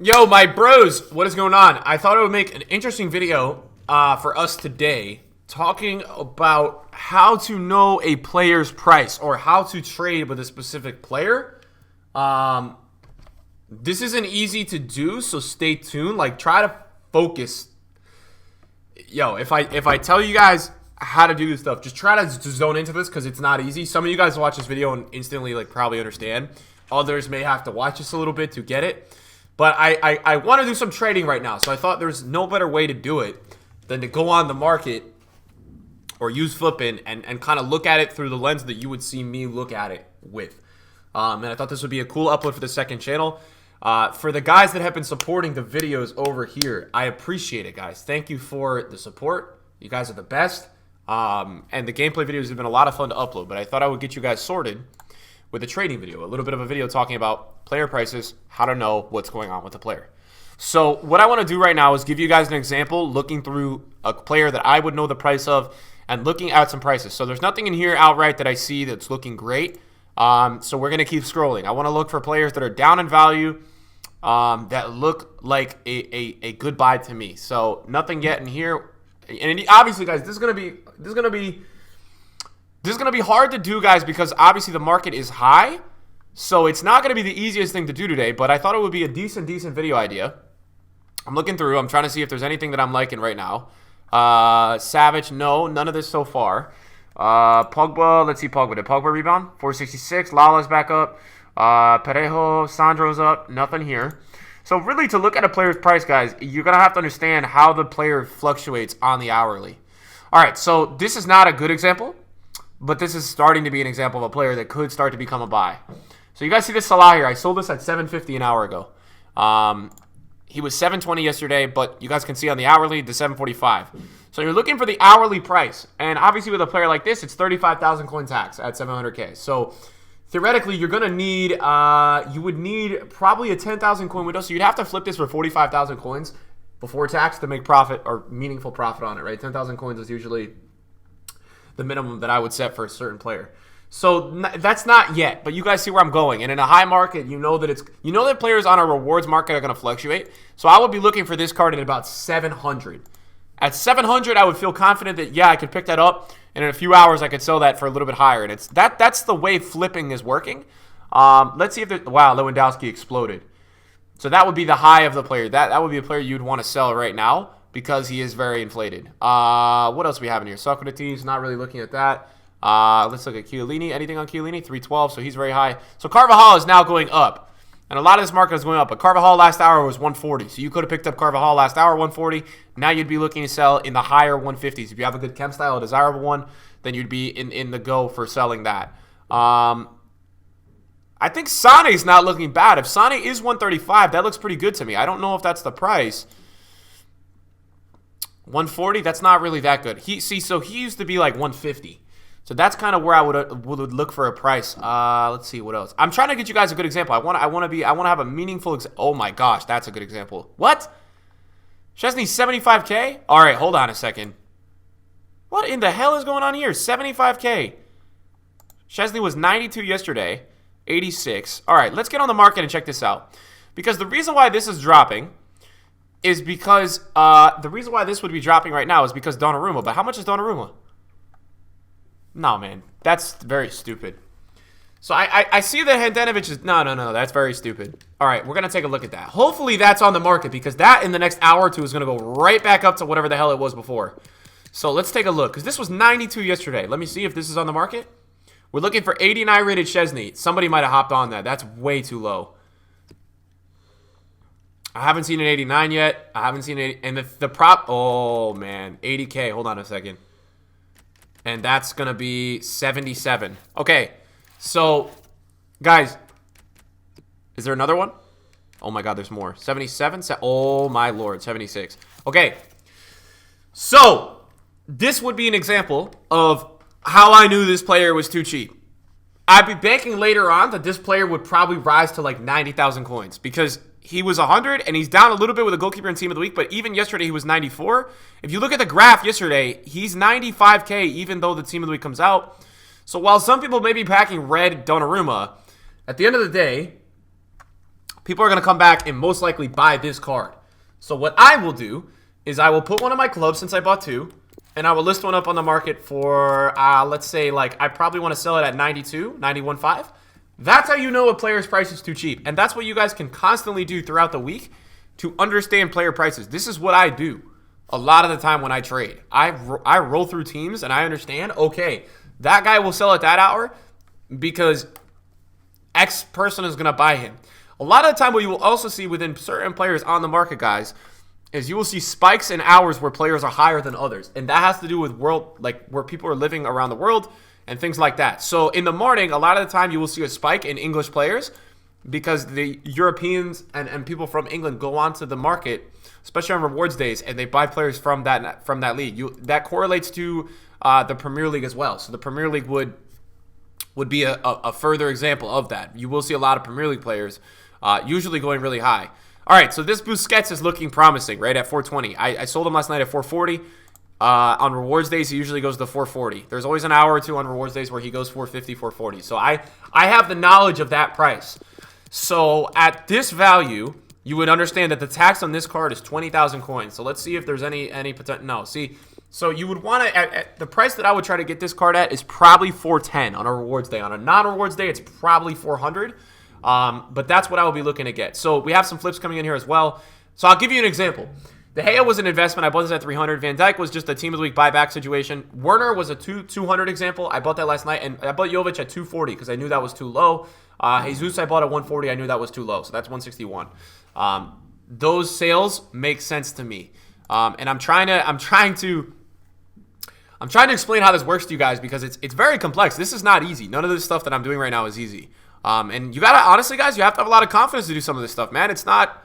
Yo, my bros, what is going on? I thought I would make an interesting video for us today talking about how to know a player's price or how to trade with a specific player. This isn't easy to do, so stay tuned. Like, try to focus. Yo, if I tell you guys how to do this stuff, just try to zone into this because it's not easy. Some of you guys watch this video and instantly probably understand. Others may have to watch this a little bit to get it. But I want to do some trading right now, so I thought there's no better way to do it than to go on the market or use flipping and kind of look at it through the lens that you would see me look at it with. And I thought this would be a cool upload for the second channel. For the guys that have been supporting the videos over here, I appreciate it, guys. Thank you for the support. You guys are the best. And the gameplay videos have been a lot of fun to upload, but I thought I would get you guys sorted with a trading video, a little bit of a video talking about player prices, how to know what's going on with the player. So what I want to do right now is give you guys an example looking through a player that I would know the price of and looking at some prices. So there's nothing in here outright that I see that's looking great. So we're going to keep scrolling. I want to look for players that are down in value that look like a good buy to me. So nothing yet in here. And obviously, guys, this is going to be hard to do, guys, because obviously the market is high. So it's not going to be the easiest thing to do today, but I thought it would be a decent video idea. I'm looking through. I'm trying to see if there's anything that I'm liking right now. Savage, no. None of this so far. Pogba, let's see Pogba. Did Pogba rebound? 466. Lala's back up. Parejo, Sandro's up. Nothing here. So really, to look at a player's price, guys, you're going to have to understand how the player fluctuates on the hourly. All right, so this is not a good example, but this is starting to be an example of a player that could start to become a buy. So you guys see this Salah here. I sold this at $7.50 an hour ago. He was $7.20 yesterday, but you guys can see on the hourly, the $7.45. So you're looking for the hourly price. And obviously with a player like this, it's 35,000 coin tax at 700K. So theoretically, you're going to need, you would need probably a 10,000 coin window. So you'd have to flip this for 45,000 coins before tax to make profit or meaningful profit on it, right? 10,000 coins is usually the minimum that I would set for a certain player. So that's not yet, but you guys see where I'm going. And in a high market, you know that players on a rewards market are going to fluctuate. So I would be looking for this card at about 700. At 700, I would feel confident that, yeah, I could pick that up, and in a few hours, I could sell that for a little bit higher. And that's the way flipping is working. Let's see if there's, wow, Lewandowski exploded. So that would be the high of the player. That would be a player you'd want to sell right now because he is very inflated. What else we have in here? Socrates, not really looking at that. Let's look at Chiellini. Anything on Chiellini? 312, so he's very high. So Carvajal is now going up. And a lot of this market is going up. But Carvajal last hour was 140. So you could have picked up Carvajal last hour, 140. Now you'd be looking to sell in the higher 150s. If you have a good chem style, a desirable one, then you'd be in the go for selling that. I think Sane's not looking bad. If Sane is 135, that looks pretty good to me. I don't know if that's the price. 140, that's not really that good. So he used to be like 150. So that's kind of where I would look for a price. Let's see what else. I'm trying to get you guys a good example. I want to have a meaningful oh my gosh, that's a good example. What? Chesney 75K? All right, hold on a second. What in the hell is going on here? 75K. Chesney was 92 yesterday, 86. All right, let's get on the market and check this out. Because the reason why this is dropping is because the reason why this would be dropping right now is because Donnarumma. But how much is Donnarumma? No, man. That's very stupid. So I see that Handanovic is... No. That's very stupid. All right, we're going to take a look at that. Hopefully that's on the market because that in the next hour or two is going to go right back up to whatever the hell it was before. So let's take a look because this was 92 yesterday. Let me see if this is on the market. We're looking for 89 rated Chesney. Somebody might have hopped on that. That's way too low. I haven't seen an 89 yet. I haven't seen 80. And the prop... Oh, man. 80K. Hold on a second. And that's going to be 77. Okay, so, guys, is there another one? Oh, my God, there's more. 77? Oh, my Lord, 76. Okay, so this would be an example of how I knew this player was too cheap. I'd be banking later on that this player would probably rise to like 90,000 coins because he was 100 and he's down a little bit with a goalkeeper in team of the week, but even yesterday he was 94. If you look at the graph yesterday, he's 95K even though the team of the week comes out. So while some people may be packing red Donnarumma, at the end of the day, people are going to come back and most likely buy this card. So what I will do is I will put one of my clubs, since I bought 2, and I will list one up on the market for, let's say, like, I probably want to sell it at 92, 91.5. That's how you know a player's price is too cheap. And that's what you guys can constantly do throughout the week to understand player prices. This is what I do a lot of the time when I trade. I roll through teams and I understand, okay, that guy will sell at that hour because X person is going to buy him. A lot of the time what you will also see within certain players on the market, guys, is you will see spikes in hours where players are higher than others. And that has to do with where people are living around the world and things like that. So in the morning, a lot of the time you will see a spike in English players because the Europeans and people from England go onto the market, especially on rewards days, and they buy players from that league. That correlates to the Premier League as well. So the Premier League would be a further example of that. You will see a lot of Premier League players usually going really high. All right, so this Busquets is looking promising, right, at 420. I sold him last night at 440. On rewards days, he usually goes to 440. There's always an hour or two on rewards days where he goes 450, 440. So I have the knowledge of that price. So at this value, you would understand that the tax on this card is 20,000 coins. So let's see if there's any potential. No, see, so you would want to, at the price that I would try to get this card at is probably 410 on a rewards day. On a non-rewards day, it's probably 400. But that's what I will be looking to get. So we have some flips coming in here as well. So I'll give you an example. De Gea was an investment. I bought this at 300. Van Dijk was just a team of the week buyback situation. Werner was a 200 example. I bought that last night, and I bought Jovic at 240 because I knew that was too low. Jesus I bought at 140. I knew that was too low, so that's 161. Those sales make sense to me, and I'm trying to explain how this works to you guys because it's very complex. This is not easy. None of this stuff that I'm doing right now is easy. And you gotta, honestly, guys, you have to have a lot of confidence to do some of this stuff, man. It's not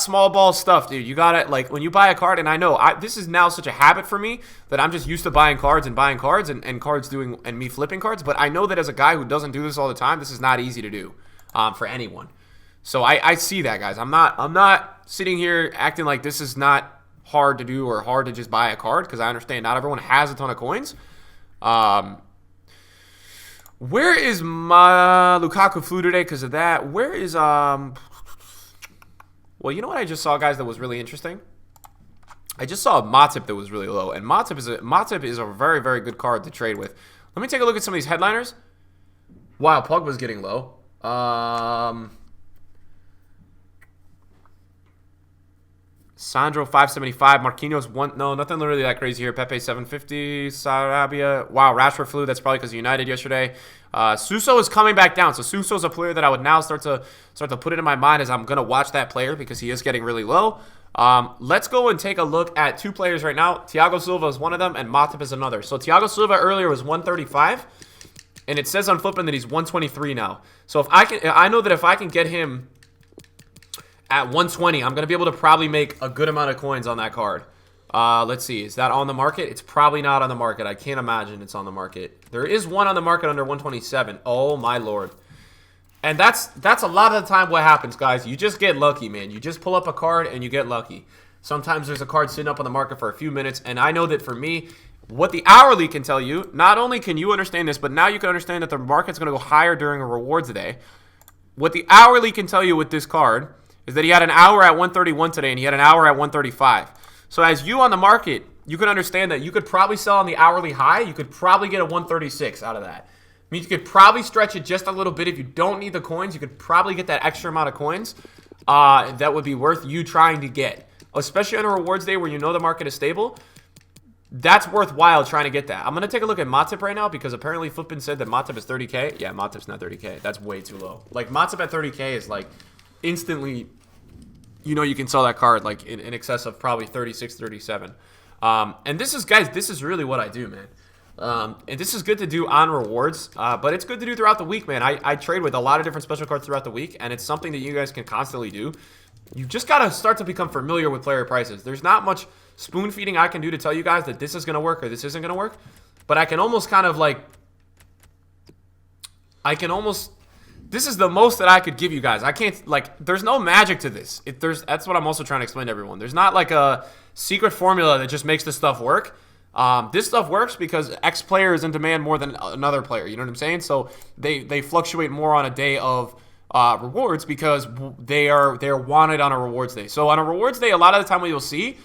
small ball stuff, dude. You gotta, like, when you buy a card, and I know this is now such a habit for me that I'm just used to buying cards and cards doing and me flipping cards. But I know that as a guy who doesn't do this all the time, this is not easy to do for anyone. So I see that, guys. I'm not sitting here acting like this is not hard to do or hard to just buy a card because I understand not everyone has a ton of coins. Where is my Lukaku flew today because of that? Where is Well, you know what I just saw, guys, that was really interesting? I just saw a Matip that was really low, and Matip is a very, very good card to trade with. Let me take a look at some of these headliners. Wow, Pogba's getting low. Sandro 575, Marquinhos nothing really that crazy here. Pepe 750, Sarabia. Wow, Rashford flew. That's probably because of United yesterday. Suso is coming back down. So Suso's a player that I would now start to put it in my mind as I'm gonna watch that player because he is getting really low. Let's go and take a look at 2 players right now. Thiago Silva is one of them, and Matip is another. So Thiago Silva earlier was 135, and it says on flipping that he's 123 now. So I know that if I can get him at 120, I'm going to be able to probably make a good amount of coins on that card. Let's see. Is that on the market? It's probably not on the market. I can't imagine it's on the market. There is one on the market under 127. Oh, my Lord. And that's a lot of the time what happens, guys. You just get lucky, man. You just pull up a card and you get lucky. Sometimes there's a card sitting up on the market for a few minutes. And I know that for me, what the hourly can tell you, not only can you understand this, but now you can understand that the market's going to go higher during a rewards day. What the hourly can tell you with this card is that he had an hour at 131 today and he had an hour at 135. So as you on the market, you can understand that you could probably sell on the hourly high. You could probably get a 136 out of that. I mean, you could probably stretch it just a little bit. If you don't need the coins, you could probably get that extra amount of coins that would be worth you trying to get. Especially on a rewards day where you know the market is stable. That's worthwhile trying to get that. I'm going to take a look at Matip right now because apparently Flippin said that Matip is 30K. Yeah, Matip's not 30K. That's way too low. Like, Matip at 30K is like instantly, you know, you can sell that card like in excess of probably 36, 37. And this is, guys, this is really what I do, man. And this is good to do on rewards, but it's good to do throughout the week, man. I trade with a lot of different special cards throughout the week, and it's something that you guys can constantly do. You just got to start to become familiar with player prices. There's not much spoon feeding I can do to tell you guys that this is going to work or this isn't going to work, but I can almost kind of like, this is the most that I could give you guys. I can't, like, there's no magic to this. That's what I'm also trying to explain to everyone. There's not like a secret formula that just makes this stuff work. This stuff works because X player is in demand more than another player. You know what I'm saying? So they fluctuate more on a day of rewards because they're wanted on a rewards day. So on a rewards day, a lot of the time what you'll see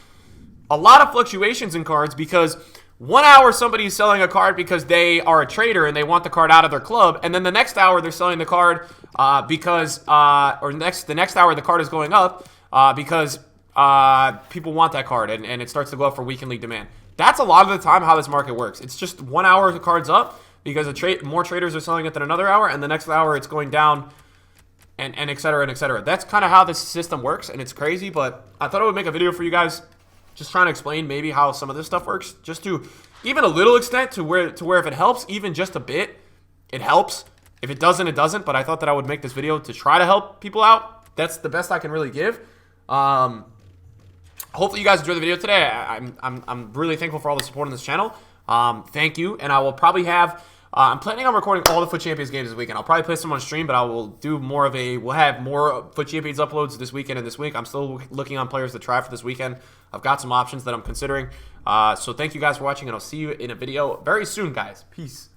a lot of fluctuations in cards because 1 hour somebody is selling a card because they are a trader and they want the card out of their club, and then the next hour they're selling the card the next hour the card is going up because people want that card and it starts to go up for weekend league demand. That's a lot of the time how this market works. It's just 1 hour the card's up because more traders are selling it than another hour, and the next hour it's going down, and et cetera, and et cetera. That's kind of how this system works, and it's crazy, but I thought I would make a video for you guys just trying to explain maybe how some of this stuff works, just to even a little extent to where if it helps, even just a bit, it helps. If it doesn't, it doesn't, but I thought that I would make this video to try to help people out. That's the best I can really give. Hopefully you guys enjoyed the video today. I'm really thankful for all the support on this channel. Thank you, and I will probably have I'm planning on recording all the FUT Champions games this weekend. I'll probably play some on stream, but I will do more of we'll have more FUT Champions uploads this weekend and this week. I'm still looking on players to try for this weekend. I've got some options that I'm considering. So thank you guys for watching, and I'll see you in a video very soon, guys. Peace.